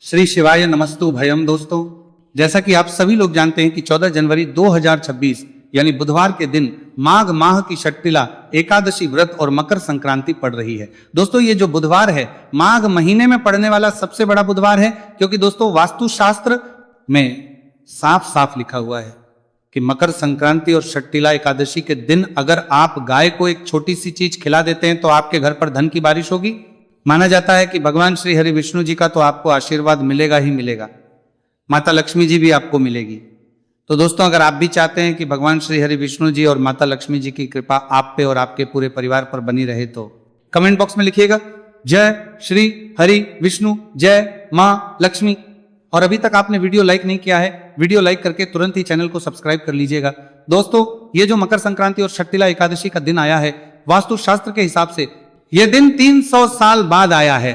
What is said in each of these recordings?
श्री शिवाय नमस्तु भयम। दोस्तों, जैसा कि आप सभी लोग जानते हैं कि 14 जनवरी 2026 यानी बुधवार के दिन माघ माह की षट्टिला एकादशी व्रत और मकर संक्रांति पड़ रही है। दोस्तों, ये जो बुधवार है माघ महीने में पड़ने वाला सबसे बड़ा बुधवार है, क्योंकि दोस्तों वास्तु शास्त्र में साफ साफ लिखा हुआ है कि मकर संक्रांति और षट्टिला एकादशी के दिन अगर आप गाय को एक छोटी सी चीज खिला देते हैं तो आपके घर पर धन की बारिश होगी। माना जाता है कि भगवान श्री हरि विष्णु जी का तो आपको आशीर्वाद मिलेगा ही मिलेगा, माता लक्ष्मी जी भी आपको मिलेगी। तो दोस्तों, अगर आप भी चाहते हैं कि भगवान श्री हरि विष्णु जी और माता लक्ष्मी जी की कृपा आप पे और आपके पूरे परिवार पर बनी रहे तो कमेंट बॉक्स में लिखिएगा जय श्री हरि विष्णु, जय मां लक्ष्मी। और अभी तक आपने वीडियो लाइक नहीं किया है, वीडियो लाइक करके तुरंत ही चैनल को सब्सक्राइब कर लीजिएगा। दोस्तों, ये जो मकर संक्रांति और षट्टिला एकादशी का दिन आया है, वास्तु शास्त्र के हिसाब से यह दिन 300 साल बाद आया है।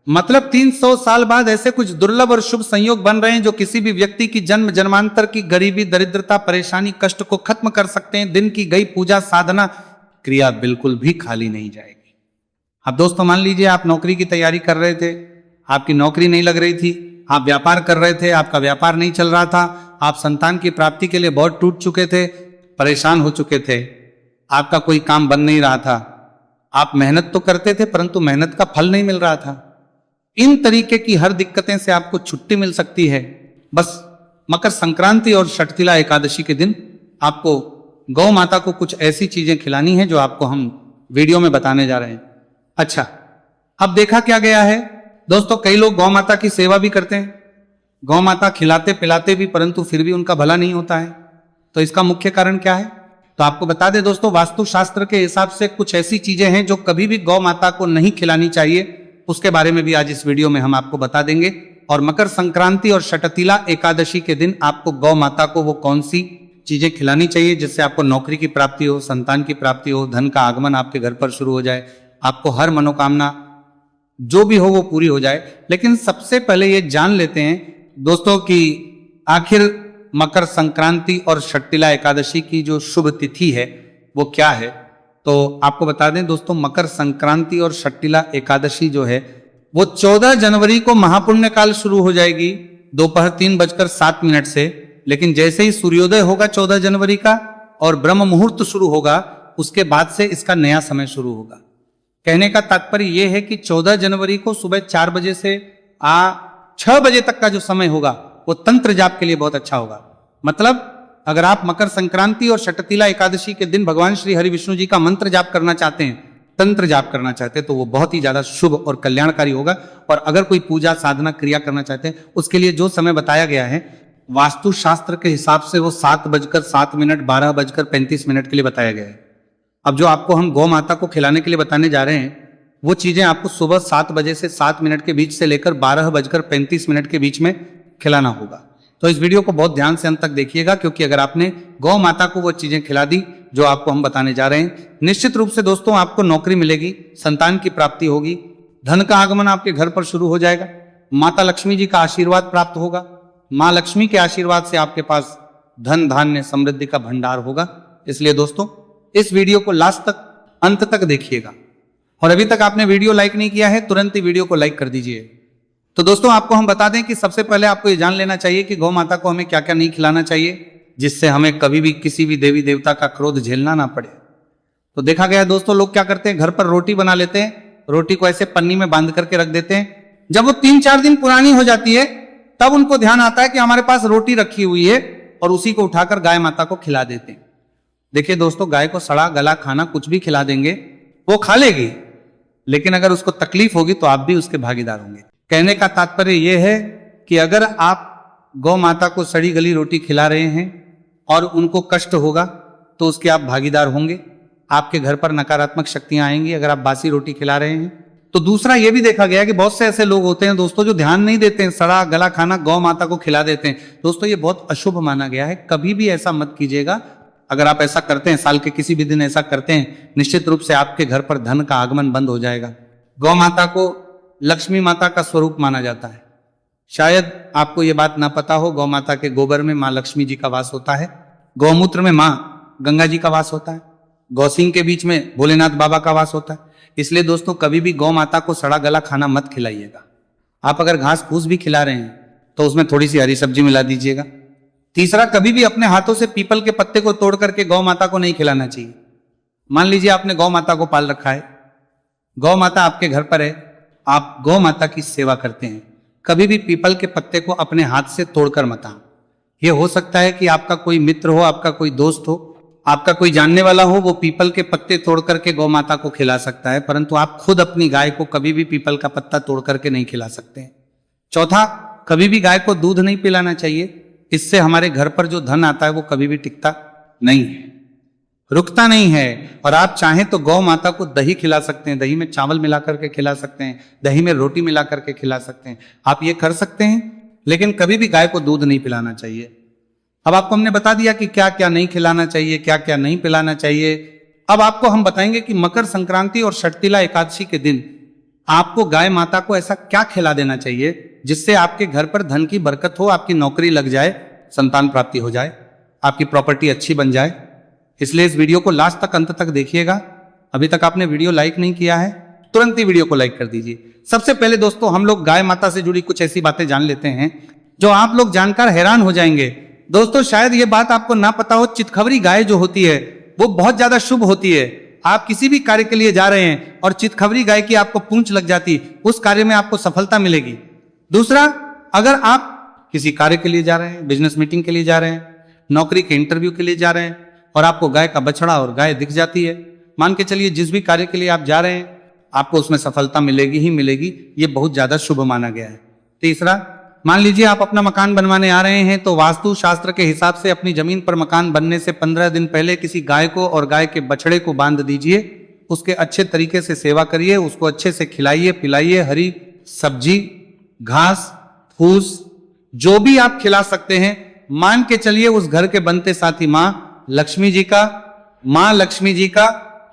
मतलब 300 साल बाद ऐसे कुछ दुर्लभ और शुभ संयोग बन रहे हैं जो किसी भी व्यक्ति की जन्म जन्मांतर की गरीबी, दरिद्रता, परेशानी, कष्ट को खत्म कर सकते हैं। दिन की गई पूजा साधना क्रिया बिल्कुल भी खाली नहीं जाएगी। अब दोस्तों, मान लीजिए आप नौकरी की तैयारी कर रहे थे, आपकी नौकरी नहीं लग रही थी, आप व्यापार कर रहे थे, आपका व्यापार नहीं चल रहा था, आप संतान की प्राप्ति के लिए बहुत टूट चुके थे, परेशान हो चुके थे, आपका कोई काम बन नहीं रहा था, आप मेहनत तो करते थे परंतु मेहनत का फल नहीं मिल रहा था। इन तरीके की हर दिक्कतें से आपको छुट्टी मिल सकती है। बस मकर संक्रांति और षट्टिला एकादशी के दिन आपको गौ माता को कुछ ऐसी चीजें खिलानी है जो आपको हम वीडियो में बताने जा रहे हैं। अच्छा, अब देखा क्या गया है दोस्तों, कई लोग गौ माता की सेवा भी करते हैं, गौ माता खिलाते पिलाते भी, परंतु फिर भी उनका भला नहीं होता है। तो इसका मुख्य कारण क्या है? तो आपको बता दें दोस्तों, वास्तु शास्त्र के हिसाब से कुछ ऐसी चीजें हैं जो कभी भी गौ माता को नहीं खिलानी चाहिए। उसके बारे में भी आज इस वीडियो में हम आपको बता देंगे। और मकर संक्रांति और षट्टिला एकादशी के दिन आपको गौ माता को वो कौन सी चीजें खिलानी चाहिए जिससे आपको नौकरी की प्राप्ति हो, संतान की प्राप्ति हो, धन का आगमन आपके घर पर शुरू हो जाए, आपको हर मनोकामना जो भी हो वो पूरी हो जाए। लेकिन सबसे पहले ये जान लेते हैं दोस्तों कि आखिर मकर संक्रांति और षट्टिला एकादशी की जो शुभ तिथि है वो क्या है। तो आपको बता दें दोस्तों, मकर संक्रांति और षट्टिला एकादशी जो है वो 14 जनवरी को महापुण्य काल शुरू हो जाएगी दोपहर 3:07 से। लेकिन जैसे ही सूर्योदय होगा 14 जनवरी का और ब्रह्म मुहूर्त शुरू होगा, उसके बाद से इसका नया समय शुरू होगा। कहने का तात्पर्य यह है कि 14 जनवरी को सुबह 4 बजे से 6 बजे तक का जो समय होगा वो तंत्र जाप के लिए बहुत अच्छा होगा। मतलब अगर आप मकर संक्रांति और षट्टिला एकादशी के दिन भगवान श्री हरि विष्णु जी का मंत्र जाप करना चाहते हैं, तंत्र जाप करना चाहते हैं, तो वो बहुत ही ज्यादा शुभ और कल्याणकारी होगा। और अगर कोई पूजा साधना क्रिया करना चाहते हैं, उसके लिए जो समय बताया गया है वास्तु शास्त्र के हिसाब से वो 7:07, 12:35 के लिए बताया गया है। अब जो आपको हम गौ माता को खिलाने के लिए बताने जा रहे हैं वो चीजें आपको सुबह 7 बजे से 7 मिनट के बीच से लेकर 12:35 के बीच में खिलाना होगा। तो इस वीडियो को बहुत ध्यान से अंत तक देखिएगा, क्योंकि अगर आपने गौ माता को वो चीजें खिला दी जो आपको हम बताने जा रहे हैं, निश्चित रूप से दोस्तों आपको नौकरी मिलेगी, संतान की प्राप्ति होगी, धन का आगमन आपके घर पर शुरू हो जाएगा, माता लक्ष्मी जी का आशीर्वाद प्राप्त होगा, माँ लक्ष्मी के आशीर्वाद से आपके पास धन धान्य समृद्धि का भंडार होगा। इसलिए दोस्तों इस वीडियो को लास्ट तक अंत तक देखिएगा। और अभी तक आपने वीडियो लाइक नहीं किया है, तुरंत ही वीडियो को लाइक कर दीजिए। तो दोस्तों आपको हम बता दें कि सबसे पहले आपको ये जान लेना चाहिए कि गौ माता को हमें क्या क्या नहीं खिलाना चाहिए जिससे हमें कभी भी किसी भी देवी देवता का क्रोध झेलना ना पड़े। तो देखा गया दोस्तों, लोग क्या करते हैं, घर पर रोटी बना लेते हैं, रोटी को ऐसे पन्नी में बांध करके रख देते हैं। जब वो 3-4 दिन पुरानी हो जाती है तब उनको ध्यान आता है कि हमारे पास रोटी रखी हुई है, और उसी को उठाकर गाय माता को खिला देते हैं। देखिए दोस्तों, गाय को सड़ा गला खाना कुछ भी खिला देंगे वो खा लेगी, लेकिन अगर उसको तकलीफ होगी तो आप भी उसके भागीदार होंगे। कहने का तात्पर्य यह है कि अगर आप गौ माता को सड़ी गली रोटी खिला रहे हैं और उनको कष्ट होगा तो उसके आप भागीदार होंगे, आपके घर पर नकारात्मक शक्तियां आएंगी अगर आप बासी रोटी खिला रहे हैं। तो दूसरा यह भी देखा गया कि बहुत से ऐसे लोग होते हैं दोस्तों जो ध्यान नहीं देते हैं, सड़ा गला खाना गौ माता को खिला देते हैं। दोस्तों ये बहुत अशुभ माना गया है, कभी भी ऐसा मत कीजिएगा। अगर आप ऐसा करते हैं, साल के किसी भी दिन ऐसा करते हैं, निश्चित रूप से आपके घर पर धन का आगमन बंद हो जाएगा। गौ माता को लक्ष्मी माता का स्वरूप माना जाता है। शायद आपको यह बात ना पता हो, गौ माता के गोबर में माँ लक्ष्मी जी का वास होता है, गौमूत्र में माँ गंगा जी का वास होता है, गौसिंग के बीच में भोलेनाथ बाबा का वास होता है। इसलिए दोस्तों कभी भी गौ माता को सड़ा गला खाना मत खिलाइएगा। आप अगर घास फूस भी खिला रहे हैं तो उसमें थोड़ी सी हरी सब्जी मिला दीजिएगा। तीसरा, कभी भी अपने हाथों से पीपल के पत्ते को तोड़ करके गौ माता को नहीं खिलाना चाहिए। मान लीजिए आपने गौ माता को पाल रखा है, गौ माता आपके घर पर है, आप गौ माता की सेवा करते हैं, कभी भी पीपल के पत्ते को अपने हाथ से तोड़कर मत आना। यह हो सकता है कि आपका कोई मित्र हो, आपका कोई दोस्त हो, आपका कोई जानने वाला हो, वो पीपल के पत्ते तोड़ करके गौ माता को खिला सकता है, परंतु आप खुद अपनी गाय को कभी भी पीपल का पत्ता तोड़ करके नहीं खिला सकते। चौथा, कभी भी गाय को दूध नहीं पिलाना चाहिए। इससे हमारे घर पर जो धन आता है वो कभी भी टिकता नहीं है, रुकता नहीं है। और आप चाहें तो गौ माता को दही खिला सकते हैं, दही में चावल मिला करके खिला सकते हैं, दही में रोटी मिला करके खिला सकते हैं, आप ये कर सकते हैं। लेकिन कभी भी गाय को दूध नहीं पिलाना चाहिए। अब आपको हमने बता दिया कि क्या क्या नहीं खिलाना चाहिए, क्या क्या नहीं पिलाना चाहिए। अब आपको हम बताएंगे कि मकर संक्रांति और षटतिला एकादशी के दिन आपको गाय माता को ऐसा क्या खिला देना चाहिए जिससे आपके घर पर धन की बरकत हो, आपकी नौकरी लग जाए, संतान प्राप्ति हो जाए, आपकी प्रॉपर्टी अच्छी बन जाए। इसलिए इस वीडियो को लास्ट तक, अंत तक देखिएगा। अभी तक आपने वीडियो लाइक नहीं किया है, तुरंत ही वीडियो को लाइक कर दीजिए। सबसे पहले दोस्तों, हम लोग गाय माता से जुड़ी कुछ ऐसी बातें जान लेते हैं जो आप लोग जानकर हैरान हो जाएंगे। दोस्तों, शायद ये बात आपको ना पता हो, चितखवरी गाय जो होती है वो बहुत ज्यादा शुभ होती है। आप किसी भी कार्य के लिए जा रहे हैं और चितखवरी गाय की आपको पूंछ लग जाती, उस कार्य में आपको सफलता मिलेगी। दूसरा, अगर आप किसी कार्य के लिए जा रहे हैं, बिजनेस मीटिंग के लिए जा रहे हैं, नौकरी के इंटरव्यू के लिए जा रहे हैं और आपको गाय का बछड़ा और गाय दिख जाती है, मान के चलिए जिस भी कार्य के लिए आप जा रहे हैं आपको उसमें सफलता मिलेगी ही मिलेगी। ये बहुत ज्यादा शुभ माना गया है। तीसरा, मान लीजिए आप अपना मकान बनवाने आ रहे हैं तो वास्तु शास्त्र के हिसाब से अपनी जमीन पर मकान बनने से 15 दिन पहले किसी गाय को और गाय के बछड़े को बांध दीजिए, उसके अच्छे तरीके से सेवा करिए, उसको अच्छे से खिलाइए पिलाइए, हरी सब्जी, घास फूस जो भी आप खिला सकते हैं। मान के चलिए उस घर के बनते साथी मां लक्ष्मी जी का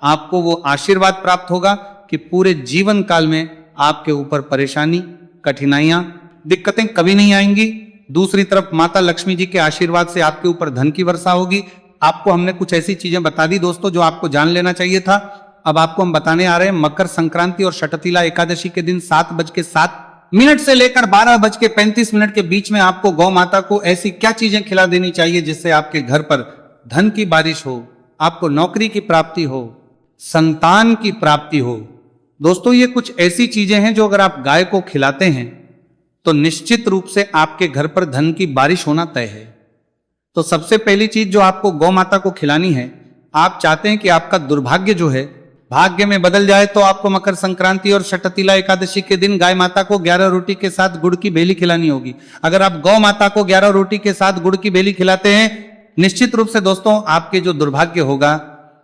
आपको वो आशीर्वाद प्राप्त होगा कि पूरे जीवन काल में आपके ऊपर परेशानी, कठिनाइयां, दिक्कतें कभी नहीं आएंगी। दूसरी तरफ माता लक्ष्मी जी के आशीर्वाद से आपके ऊपर धन की वर्षा होगी। आपको हमने कुछ ऐसी चीजें बता दी दोस्तों जो आपको जान लेना चाहिए था। अब आपको हम बताने आ रहे हैं मकर संक्रांति और षटतिला एकादशी के दिन 7:07 से लेकर 12:35 के बीच में आपको गौ माता को ऐसी क्या चीजें खिला देनी चाहिए जिससे आपके घर पर धन की बारिश हो, आपको नौकरी की प्राप्ति हो, संतान की प्राप्ति हो। दोस्तों, ये कुछ ऐसी चीजें हैं जो अगर आप गाय को खिलाते हैं तो निश्चित रूप से आपके घर पर धन की बारिश होना तय है। तो सबसे पहली चीज जो आपको गौ माता को खिलानी है, आप चाहते हैं कि आपका दुर्भाग्य जो है भाग्य में बदल जाए, तो आपको मकर संक्रांति और षटतिला एकादशी के दिन गाय माता को 11 रोटी के साथ गुड़ की बेली खिलानी होगी। अगर आप गौ माता को 11 रोटी के साथ गुड़ की बेली खिलाते हैं, निश्चित रूप से दोस्तों आपके जो दुर्भाग्य होगा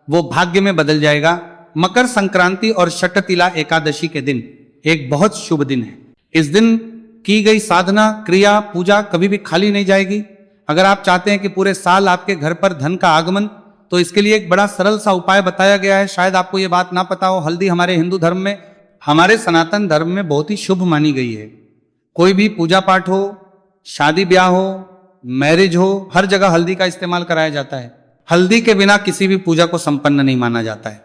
वो भाग्य में बदल जाएगा। मकर संक्रांति और षटतिला एकादशी के दिन एक बहुत शुभ दिन है। इस दिन की गई साधना, क्रिया, पूजा कभी भी खाली नहीं जाएगी। अगर आप चाहते हैं कि पूरे साल आपके घर पर धन का आगमन, तो इसके लिए एक बड़ा सरल सा उपाय बताया गया है। शायद आपको यह बात ना पता हो, हल्दी हमारे हिंदू धर्म में, हमारे सनातन धर्म में बहुत ही शुभ मानी गई है। कोई भी पूजा पाठ हो, शादी ब्याह हो, मैरिज हो, हर जगह हल्दी का इस्तेमाल कराया जाता है। हल्दी के बिना किसी भी पूजा को संपन्न नहीं माना जाता है।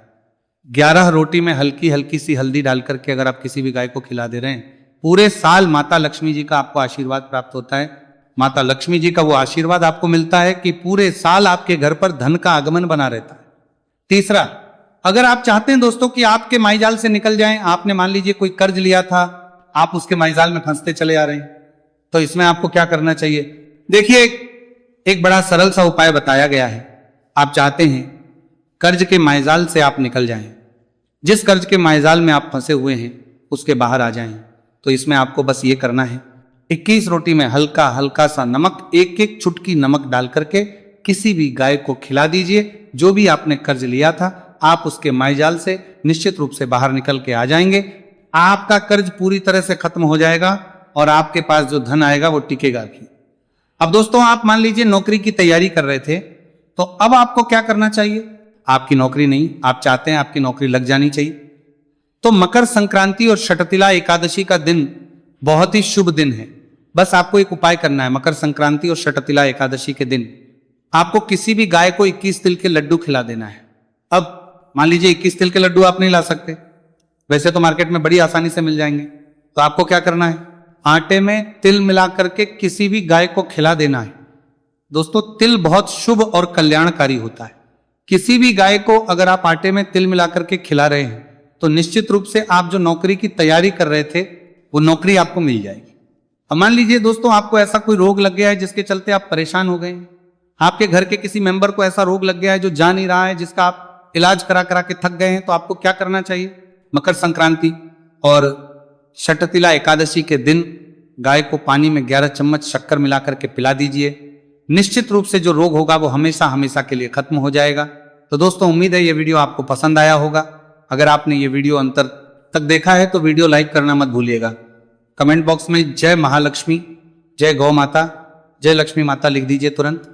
11 रोटी में हल्की हल्की सी हल्दी डाल करके अगर आप किसी भी गाय को खिला दे रहे हैं, पूरे साल माता लक्ष्मी जी का आपको आशीर्वाद प्राप्त होता है। माता लक्ष्मी जी का वो आशीर्वाद आपको मिलता है कि पूरे साल आपके घर पर धन का आगमन बना रहता है। तीसरा, अगर आप चाहते हैं दोस्तों कि आपके माईजाल से निकल जाएं, आपने मान लीजिए कोई कर्ज लिया था, आप उसके माईजाल में फंसते चले आ रहे हैं, तो इसमें आपको क्या करना चाहिए? देखिए, एक बड़ा सरल सा उपाय बताया गया है। आप चाहते हैं कर्ज के माईजाल से आप निकल जाएं, जिस कर्ज के माईजाल में आप फंसे हुए हैं उसके बाहर आ जाएं, तो इसमें आपको बस ये करना है, 21 रोटी में हल्का हल्का सा नमक, एक एक चुटकी नमक डाल करके किसी भी गाय को खिला दीजिए। जो भी आपने कर्ज लिया था, आप उसके माईजाल से निश्चित रूप से बाहर निकल के आ जाएंगे। आपका कर्ज पूरी तरह से खत्म हो जाएगा और आपके पास जो धन आएगा वो टिकेगा भी। अब दोस्तों, आप मान लीजिए नौकरी की तैयारी कर रहे थे, तो अब आपको क्या करना चाहिए? आपकी नौकरी नहीं, आप चाहते हैं आपकी नौकरी लग जानी चाहिए, तो मकर संक्रांति और षटतिला एकादशी का दिन बहुत ही शुभ दिन है। बस आपको एक उपाय करना है। मकर संक्रांति और षटतिला एकादशी के दिन आपको किसी भी गाय को 21 तिल के लड्डू खिला देना है। अब मान लीजिए 21 तिल के लड्डू आप नहीं ला सकते, वैसे तो मार्केट में बड़ी आसानी से मिल जाएंगे, तो आपको क्या करना है? आटे में तिल मिला करके किसी भी गाय को खिला देना है। दोस्तों, तिल बहुत शुभ और कल्याणकारी होता है। किसी भी गाय को अगर आप आटे में तिल मिला करके खिला रहे हैं तो निश्चित रूप से आप जो नौकरी की तैयारी कर रहे थे वो नौकरी आपको मिल जाएगी। अब मान लीजिए दोस्तों, आपको ऐसा कोई रोग लग गया है जिसके चलते आप परेशान हो गए हैं। आपके घर के किसी मेंबर को ऐसा रोग लग गया है जो जा नहीं रहा है, जिसका आप इलाज करा करा के थक गए हैं, तो आपको क्या करना चाहिए? मकर संक्रांति और षटतिला एकादशी के दिन गाय को पानी में 11 चम्मच शक्कर मिला करके पिला दीजिए। निश्चित रूप से जो रोग होगा वो हमेशा हमेशा के लिए खत्म हो जाएगा। तो दोस्तों, उम्मीद है ये वीडियो आपको पसंद आया होगा। अगर आपने ये वीडियो अंतर तक देखा है तो वीडियो लाइक करना मत भूलिएगा। कमेंट बॉक्स में जय महालक्ष्मी, जय गौ माता, जय लक्ष्मी माता लिख दीजिए तुरंत।